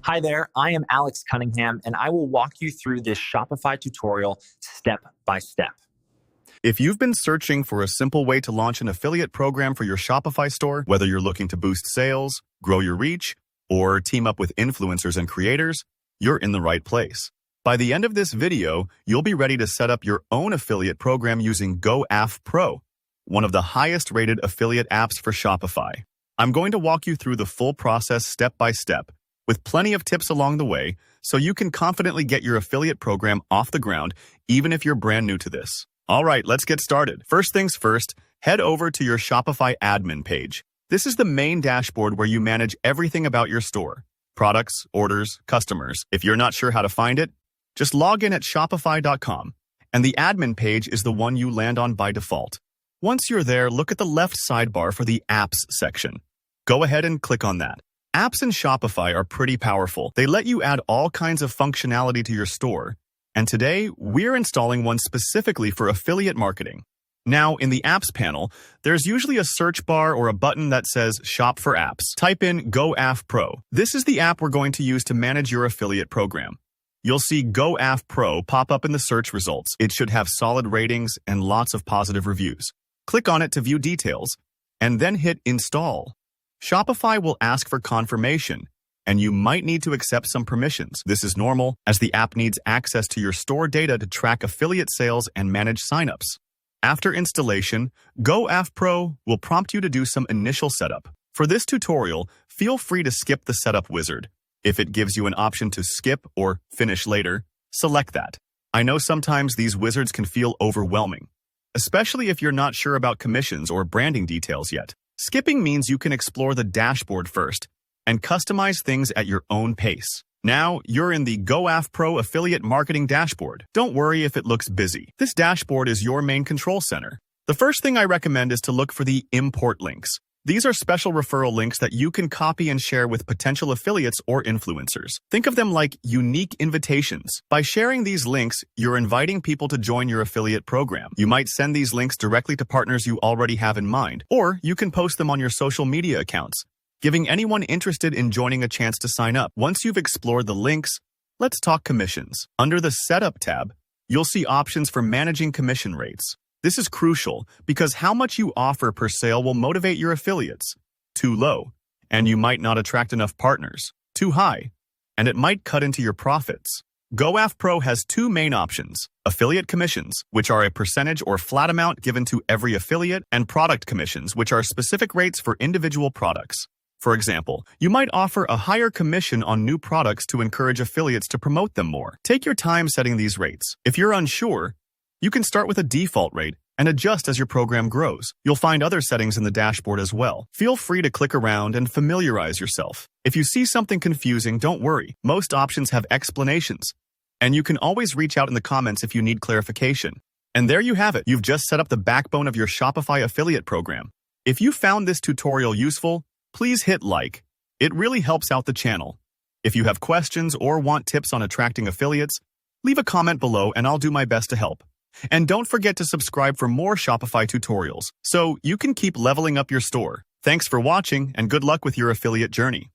Hi there, I am Alex Cunningham, and I will walk you through this Shopify tutorial step by step. If you've been searching for a simple way to launch an affiliate program for your Shopify store, whether you're looking to boost sales, grow your reach, or team up with influencers and creators, you're in the right place. By the end of this video, you'll be ready to set up your own affiliate program using GoAff Pro, one of the highest rated affiliate apps for Shopify. I'm going to walk you through the full process step by step, with plenty of tips along the way, so you can confidently get your affiliate program off the ground, even if you're brand new to this. All right, let's get started. First things first, head over to your Shopify admin page. This is the main dashboard where you manage everything about your store: products, orders, customers. If you're not sure how to find it, just log in at shopify.com, and the admin page is the one you land on by default. Once you're there, look at the left sidebar for the Apps section. Go ahead and click on that. Apps in Shopify are pretty powerful. They let you add all kinds of functionality to your store, and today we're installing one specifically for affiliate marketing. Now, in the Apps panel, there's usually a search bar or a button that says Shop for Apps. Type in GoAff Pro. This is the app we're going to use to manage your affiliate program. You'll see GoAff Pro pop up in the search results. It should have solid ratings and lots of positive reviews. Click on it to view details, and then hit Install. Shopify will ask for confirmation, and you might need to accept some permissions. This is normal, as the app needs access to your store data to track affiliate sales and manage signups. After installation, GoAff Pro will prompt you to do some initial setup. For this tutorial, feel free to skip the setup wizard. If it gives you an option to skip or finish later, select that. I know sometimes these wizards can feel overwhelming, especially if you're not sure about commissions or branding details yet. Skipping means you can explore the dashboard first and customize things at your own pace. Now, you're in the GoAff Pro Affiliate Marketing Dashboard. Don't worry if it looks busy. This dashboard is your main control center. The first thing I recommend is to look for the import links. These are special referral links that you can copy and share with potential affiliates or influencers. Think of them like unique invitations. By sharing these links, you're inviting people to join your affiliate program. You might send these links directly to partners you already have in mind, or you can post them on your social media accounts, giving anyone interested in joining a chance to sign up. Once you've explored the links, let's talk commissions. Under the Setup tab, you'll see options for managing commission rates. This is crucial because how much you offer per sale will motivate your affiliates. Too low, and you might not attract enough partners. Too high, and it might cut into your profits. GoAff Pro has two main options: affiliate commissions, which are a percentage or flat amount given to every affiliate, and product commissions, which are specific rates for individual products. For example, you might offer a higher commission on new products to encourage affiliates to promote them more. Take your time setting these rates. If you're unsure, you can start with a default rate and adjust as your program grows. You'll find other settings in the dashboard as well. Feel free to click around and familiarize yourself. If you see something confusing, don't worry. Most options have explanations, and you can always reach out in the comments if you need clarification. And there you have it. You've just set up the backbone of your Shopify affiliate program. If you found this tutorial useful, please hit like. It really helps out the channel. If you have questions or want tips on attracting affiliates, leave a comment below and I'll do my best to help. And don't forget to subscribe for more Shopify tutorials so you can keep leveling up your store. Thanks for watching and good luck with your affiliate journey.